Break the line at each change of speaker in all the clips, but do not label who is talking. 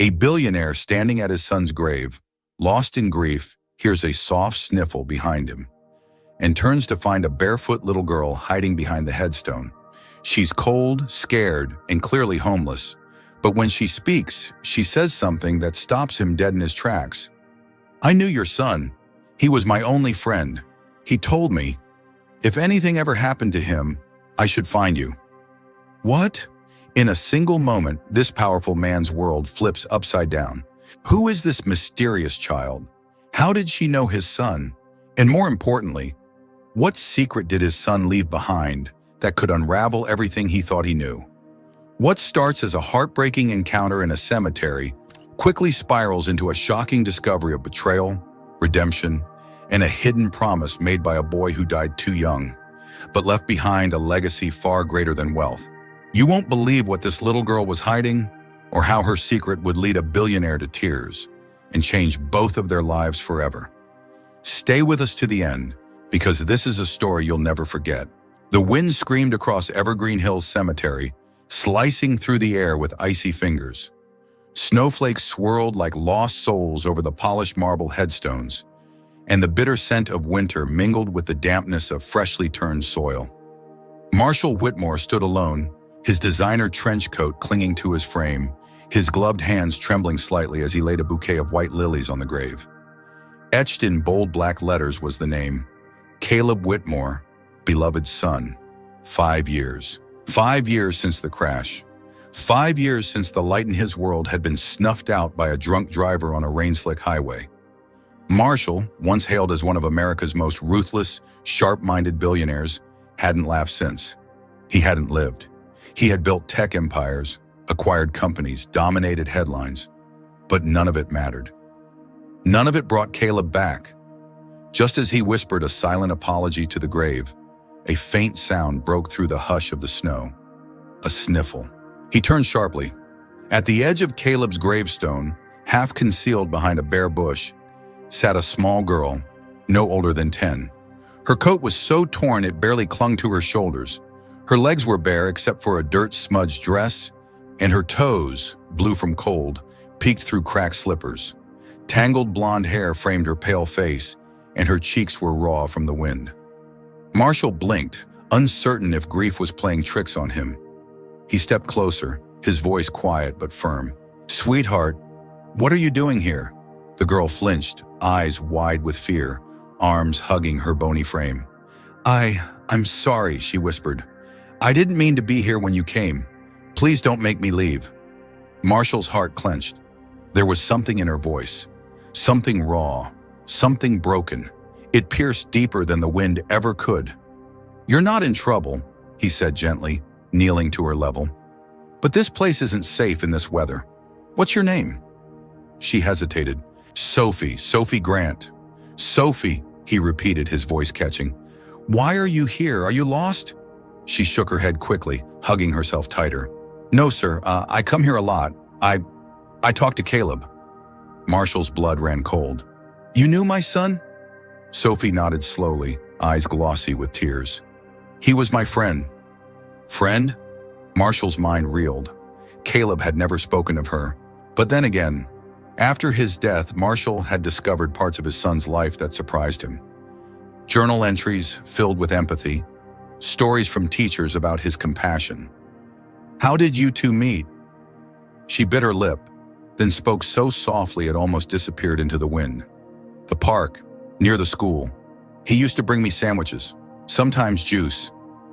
A billionaire standing at his son's grave, lost in grief, hears a soft sniffle behind him and turns to find a barefoot little girl hiding behind the headstone. She's cold, scared, and clearly homeless. But when she speaks, she says something that stops him dead in his tracks. "I knew your son. He was my only friend. He told me, if anything ever happened to him, I should find you." What? In a single moment, this powerful man's world flips upside down. Who is this mysterious child? How did she know his son? And more importantly, what secret did his son leave behind that could unravel everything he thought he knew? What starts as a heartbreaking encounter in a cemetery quickly spirals into a shocking discovery of betrayal, redemption, and a hidden promise made by a boy who died too young, but left behind a legacy far greater than wealth. You won't believe what this little girl was hiding, or how her secret would lead a billionaire to tears and change both of their lives forever. Stay with us to the end, because this is a story you'll never forget. The wind screamed across Evergreen Hills Cemetery, slicing through the air with icy fingers. Snowflakes swirled like lost souls over the polished marble headstones, and the bitter scent of winter mingled with the dampness of freshly turned soil. Marshall Whitmore stood alone, his designer trench coat clinging to his frame, his gloved hands trembling slightly as he laid a bouquet of white lilies on the grave. Etched in bold black letters was the name, Caleb Whitmore, beloved son. 5 years. 5 years since the crash. 5 years since the light in his world had been snuffed out by a drunk driver on a rain-slick highway. Marshall, once hailed as one of America's most ruthless, sharp-minded billionaires, hadn't laughed since. He hadn't lived. He had built tech empires, acquired companies, dominated headlines, but none of it mattered. None of it brought Caleb back. Just as he whispered a silent apology to the grave, a faint sound broke through the hush of the snow. A sniffle. He turned sharply. At the edge of Caleb's gravestone, half concealed behind a bare bush, sat a small girl, no older than 10. Her coat was so torn it barely clung to her shoulders. Her legs were bare except for a dirt-smudged dress, and her toes, blue from cold, peeked through cracked slippers. Tangled blonde hair framed her pale face, and her cheeks were raw from the wind. Marshall blinked, uncertain if grief was playing tricks on him. He stepped closer, his voice quiet but firm. "Sweetheart, what are you doing here?" The girl flinched, eyes wide with fear, arms hugging her bony frame. I'm sorry," she whispered. "I didn't mean to be here when you came. Please don't make me leave." Marshall's heart clenched. There was something in her voice, something raw, something broken. It pierced deeper than the wind ever could. "You're not in trouble," he said gently, kneeling to her level. "But this place isn't safe in this weather. What's your name?" She hesitated. Sophie Grant." "Sophie," he repeated, his voice catching. "Why are you here? Are you lost?" She shook her head quickly, hugging herself tighter. "No, sir. I come here a lot. I talked to Caleb." Marshall's blood ran cold. "You knew my son?" Sophie nodded slowly, eyes glossy with tears. "He was my friend." "Friend?" Marshall's mind reeled. Caleb had never spoken of her. But then again, after his death, Marshall had discovered parts of his son's life that surprised him. Journal entries filled with empathy, stories from teachers about his compassion. "How did you two meet?" She bit her lip, then spoke so softly it almost disappeared into the wind. "The park, near the school. He used to bring me sandwiches, sometimes juice.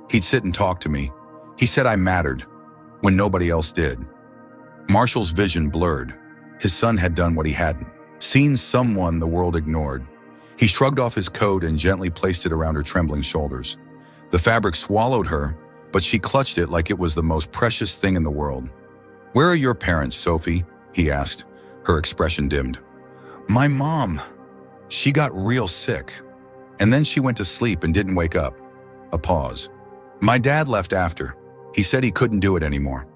He'd sit and talk to me. He said I mattered, when nobody else did." Marshall's vision blurred. His son had done what he hadn't, seen someone the world ignored. He shrugged off his coat and gently placed it around her trembling shoulders. The fabric swallowed her, but she clutched it like it was the most precious thing in the world. "Where are your parents, Sophie?" he asked. Her expression dimmed. "My mom. She got real sick, and then she went to sleep and didn't wake up." A pause. "My dad left after. He said he couldn't do it anymore."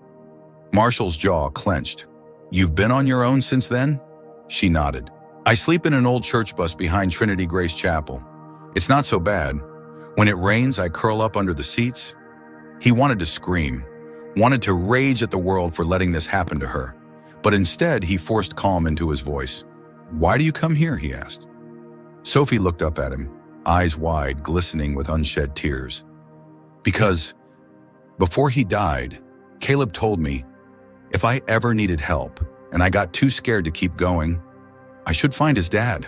Marshall's jaw clenched. "You've been on your own since then?" She nodded. "I sleep in an old church bus behind Trinity Grace Chapel. It's not so bad. When it rains, I curl up under the seats." He wanted to scream, wanted to rage at the world for letting this happen to her. But instead, he forced calm into his voice. "Why do you come here?" he asked. Sophie looked up at him, eyes wide, glistening with unshed tears. "Because before he died, Caleb told me if I ever needed help and I got too scared to keep going, I should find his dad."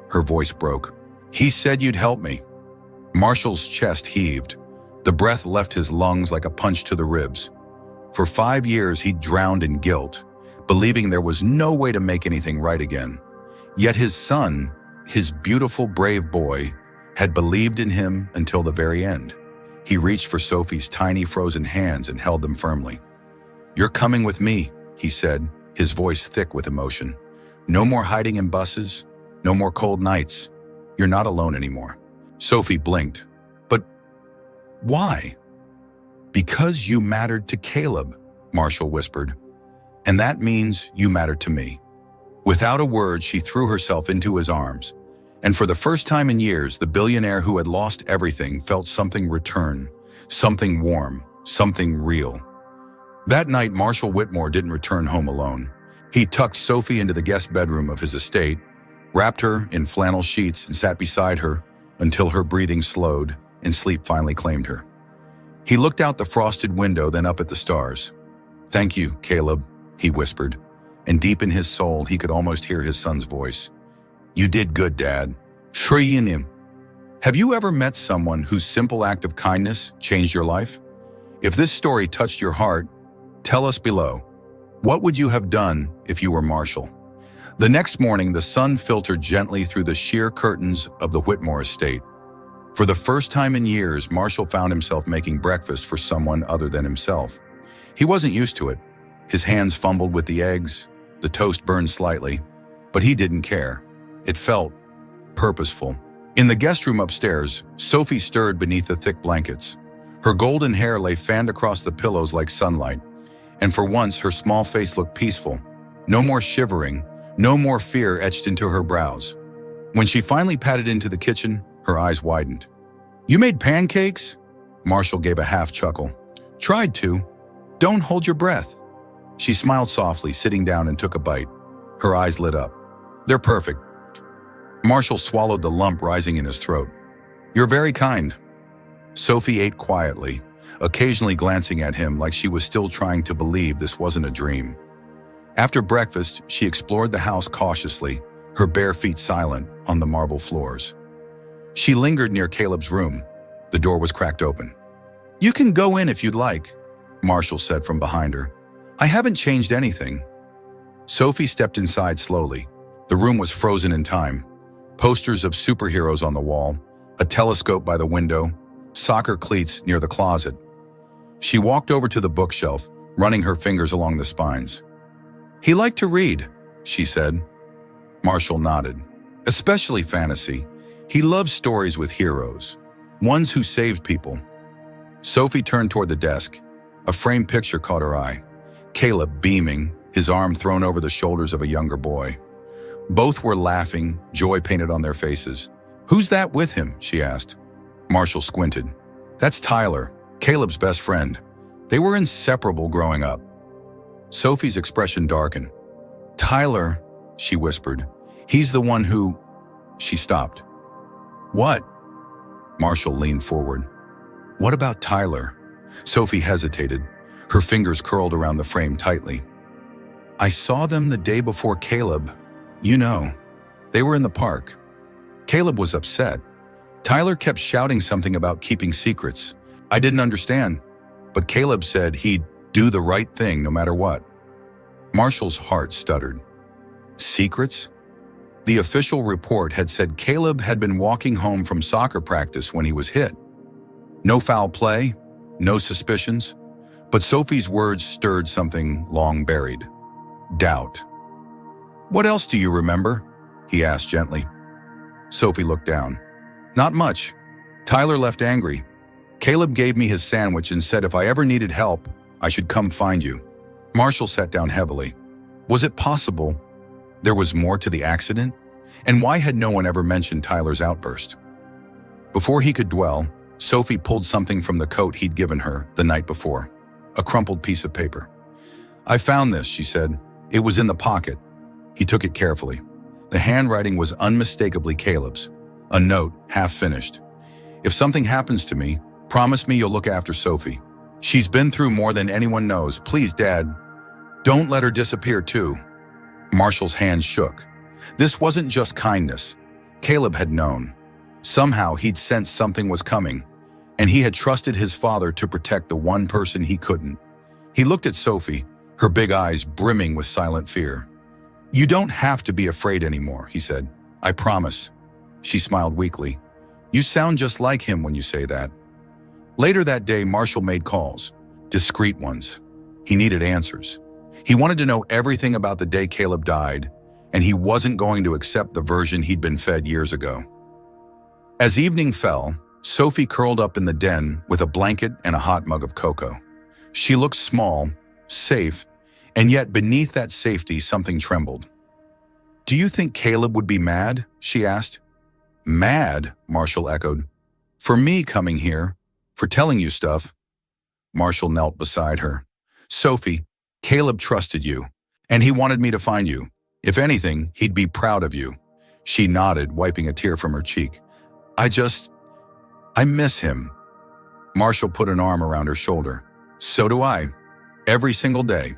Her voice broke. "He said you'd help me." Marshall's chest heaved. The breath left his lungs like a punch to the ribs. For 5 years, he'd drowned in guilt, believing there was no way to make anything right again. Yet his son, his beautiful, brave boy, had believed in him until the very end. He reached for Sophie's tiny, frozen hands and held them firmly. "You're coming with me," he said, his voice thick with emotion. "No more hiding in buses, no more cold nights. You're not alone anymore." Sophie blinked. "But why?" "Because you mattered to Caleb," Marshall whispered. "And that means you mattered to me." Without a word, she threw herself into his arms. And for the first time in years, the billionaire who had lost everything felt something return, something warm, something real. That night, Marshall Whitmore didn't return home alone. He tucked Sophie into the guest bedroom of his estate, wrapped her in flannel sheets, and sat beside her until her breathing slowed and sleep finally claimed her. He looked out the frosted window, then up at the stars. "Thank you, Caleb," he whispered, and deep in his soul he could almost hear his son's voice. "You did good, Dad." Shriyanim. Have you ever met someone whose simple act of kindness changed your life? If this story touched your heart, tell us below. What would you have done if you were Marshall? The next morning, the sun filtered gently through the sheer curtains of the Whitmore estate. For the first time in years, Marshall found himself making breakfast for someone other than himself. He wasn't used to it. His hands fumbled with the eggs, the toast burned slightly, but he didn't care. It felt purposeful. In the guest room upstairs, Sophie stirred beneath the thick blankets. Her golden hair lay fanned across the pillows like sunlight, and for once her small face looked peaceful. No more shivering, no more fear etched into her brows. When she finally padded into the kitchen, her eyes widened. "You made pancakes?" Marshall gave a half chuckle. "Tried to. Don't hold your breath." She smiled softly, sitting down, and took a bite. Her eyes lit up. "They're perfect." Marshall swallowed the lump rising in his throat. "You're very kind." Sophie ate quietly, occasionally glancing at him like she was still trying to believe this wasn't a dream. After breakfast, she explored the house cautiously, her bare feet silent on the marble floors. She lingered near Caleb's room. The door was cracked open. "You can go in if you'd like," Marshall said from behind her. "I haven't changed anything." Sophie stepped inside slowly. The room was frozen in time. Posters of superheroes on the wall, a telescope by the window, soccer cleats near the closet. She walked over to the bookshelf, running her fingers along the spines. "He liked to read," she said. Marshall nodded. "Especially fantasy. He loves stories with heroes, ones who saved people." Sophie turned toward the desk. A framed picture caught her eye. Caleb beaming, his arm thrown over the shoulders of a younger boy. Both were laughing, joy painted on their faces. "Who's that with him?" she asked. Marshall squinted. "That's Tyler, Caleb's best friend. They were inseparable growing up." Sophie's expression darkened. "Tyler," she whispered. "He's the one who—" She stopped. "What?" Marshall leaned forward. "What about Tyler?" Sophie hesitated. Her fingers curled around the frame tightly. "I saw them the day before Caleb. You know, they were in the park. Caleb was upset. Tyler kept shouting something about keeping secrets. I didn't understand, but Caleb said he'd do the right thing no matter what." Marshall's heart stuttered. Secrets? The official report had said Caleb had been walking home from soccer practice when he was hit. No foul play, no suspicions, but Sophie's words stirred something long buried. Doubt. "What else do you remember?" he asked gently. Sophie looked down. "Not much. Tyler left angry. Caleb gave me his sandwich and said if I ever needed help, I should come find you." Marshall sat down heavily. Was it possible there was more to the accident? And why had no one ever mentioned Tyler's outburst? Before he could dwell, Sophie pulled something from the coat he'd given her the night before, a crumpled piece of paper. "I found this," she said. It was in the pocket. He took it carefully. The handwriting was unmistakably Caleb's. A note, half finished. "If something happens to me, promise me you'll look after Sophie. She's been through more than anyone knows. Please, Dad, don't let her disappear too." Marshall's hands shook. This wasn't just kindness. Caleb had known. Somehow he'd sensed something was coming, and he had trusted his father to protect the one person he couldn't. He looked at Sophie, her big eyes brimming with silent fear. "You don't have to be afraid anymore," he said. "I promise." She smiled weakly. "You sound just like him when you say that." Later that day, Marshall made calls, discreet ones. He needed answers. He wanted to know everything about the day Caleb died, and he wasn't going to accept the version he'd been fed years ago. As evening fell, Sophie curled up in the den with a blanket and a hot mug of cocoa. She looked small, safe, and yet beneath that safety something trembled. "Do you think Caleb would be mad?" she asked. "Mad?" Marshall echoed. "For me coming here, for telling you stuff." Marshall knelt beside her. "Sophie, Caleb trusted you, and he wanted me to find you. If anything, he'd be proud of you." She nodded, wiping a tear from her cheek. I miss him." Marshall put an arm around her shoulder. "So do I. Every single day."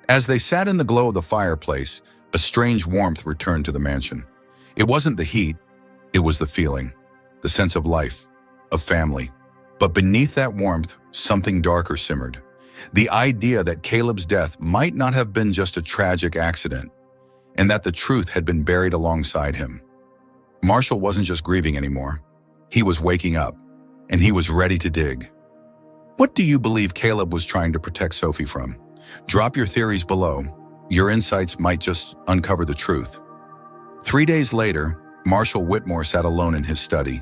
As they sat in the glow of the fireplace, a strange warmth returned to the mansion. It wasn't the heat, it was the feeling, the sense of life, of family. But beneath that warmth, something darker simmered. The idea that Caleb's death might not have been just a tragic accident, and that the truth had been buried alongside him. Marshall wasn't just grieving anymore. He was waking up, and he was ready to dig. What do you believe Caleb was trying to protect Sophie from? Drop your theories below. Your insights might just uncover the truth. 3 days later, Marshall Whitmore sat alone in his study.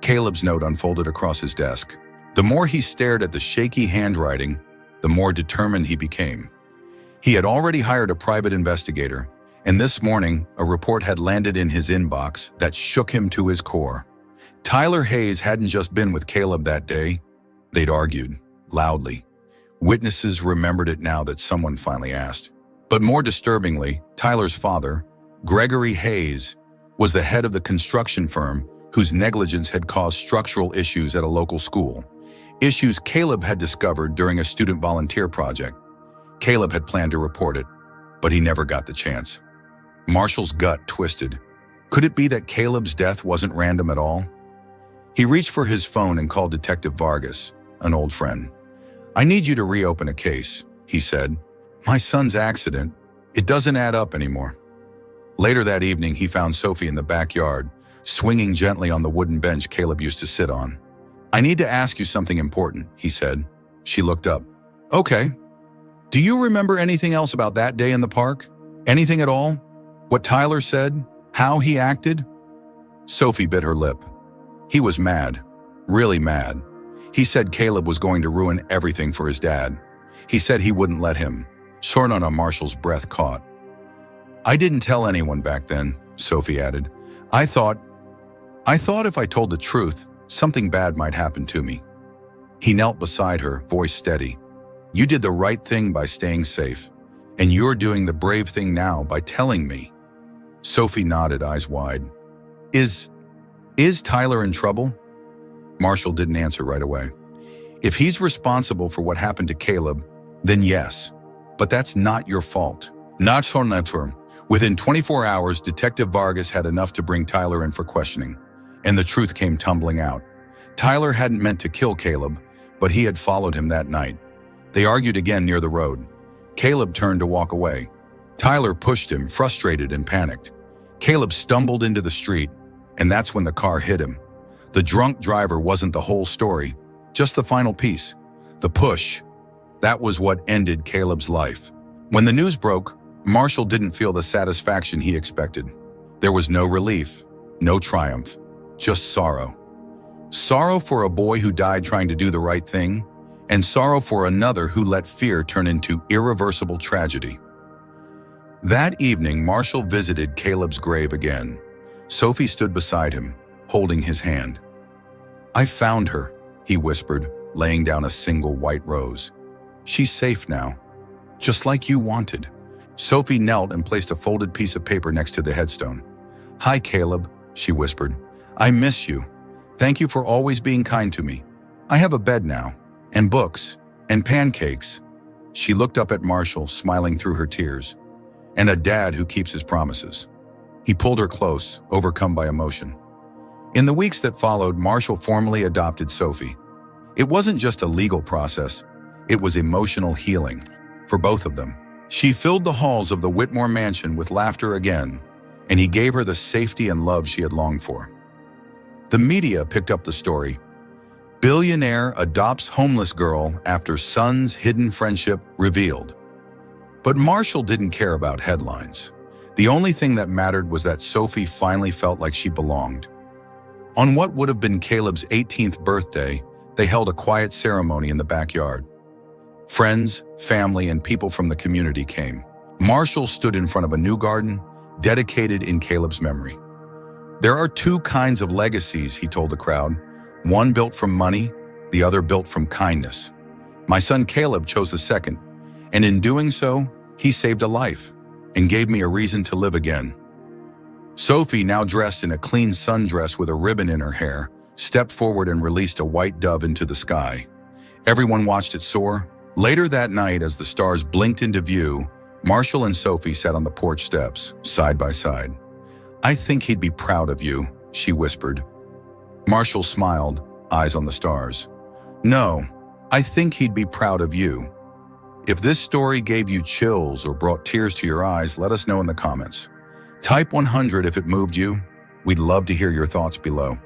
Caleb's note unfolded across his desk. The more he stared at the shaky handwriting, the more determined he became. He had already hired a private investigator, and this morning, a report had landed in his inbox that shook him to his core. Tyler Hayes hadn't just been with Caleb that day. They'd argued, loudly. Witnesses remembered it now that someone finally asked. But more disturbingly, Tyler's father, Gregory Hayes, was the head of the construction firm whose negligence had caused structural issues at a local school. Issues Caleb had discovered during a student volunteer project. Caleb had planned to report it, but he never got the chance. Marshall's gut twisted. Could it be that Caleb's death wasn't random at all? He reached for his phone and called Detective Vargas, an old friend. "I need you to reopen a case," he said. "My son's accident, it doesn't add up anymore." Later that evening, he found Sophie in the backyard, swinging gently on the wooden bench Caleb used to sit on. "I need to ask you something important," he said. She looked up. "Okay. Do you remember anything else about that day in the park? Anything at all? What Tyler said? How he acted?" Sophie bit her lip. "He was mad. Really mad. He said Caleb was going to ruin everything for his dad. He said he wouldn't let him." Short on Marshall's breath caught. "I didn't tell anyone back then," Sophie added. I thought if I told the truth, something bad might happen to me." He knelt beside her, voice steady. "You did the right thing by staying safe, and you're doing the brave thing now by telling me." Sophie nodded, eyes wide. Is Tyler in trouble?" Marshall didn't answer right away. "If he's responsible for what happened to Caleb, then yes. But that's not your fault." Not so term. Within 24 hours, Detective Vargas had enough to bring Tyler in for questioning, and the truth came tumbling out. Tyler hadn't meant to kill Caleb, but he had followed him that night. They argued again near the road. Caleb turned to walk away. Tyler pushed him, frustrated and panicked. Caleb stumbled into the street, and that's when the car hit him. The drunk driver wasn't the whole story, just the final piece. The push. That was what ended Caleb's life. When the news broke, Marshall didn't feel the satisfaction he expected. There was no relief, no triumph, just sorrow. Sorrow for a boy who died trying to do the right thing, and sorrow for another who let fear turn into irreversible tragedy. That evening, Marshall visited Caleb's grave again. Sophie stood beside him, holding his hand. "I found her," he whispered, laying down a single white rose. "She's safe now, just like you wanted. Sophie knelt and placed a folded piece of paper next to the headstone. "Hi, Caleb," she whispered. "I miss you. Thank you for always being kind to me. I have a bed now, and books, and pancakes." She looked up at Marshall, smiling through her tears. "And a dad who keeps his promises." He pulled her close, overcome by emotion. In the weeks that followed, Marshall formally adopted Sophie. It wasn't just a legal process, it was emotional healing for both of them. She filled the halls of the Whitmore mansion with laughter again, and he gave her the safety and love she had longed for. The media picked up the story. Billionaire adopts homeless girl after son's hidden friendship revealed. But Marshall didn't care about headlines. The only thing that mattered was that Sophie finally felt like she belonged. On what would have been Caleb's 18th birthday, they held a quiet ceremony in the backyard. Friends, family, and people from the community came. Marshall stood in front of a new garden, dedicated in Caleb's memory. "There are two kinds of legacies," he told the crowd. "One built from money, the other built from kindness. My son Caleb chose the second, and in doing so, he saved a life and gave me a reason to live again." Sophie, now dressed in a clean sundress with a ribbon in her hair, stepped forward and released a white dove into the sky. Everyone watched it soar. Later that night, as the stars blinked into view, Marshall and Sophie sat on the porch steps, side by side. "I think he'd be proud of you," she whispered. Marshall smiled, eyes on the stars. "No, I think he'd be proud of you." If this story gave you chills or brought tears to your eyes, let us know in the comments. Type 100 if it moved you. We'd love to hear your thoughts below.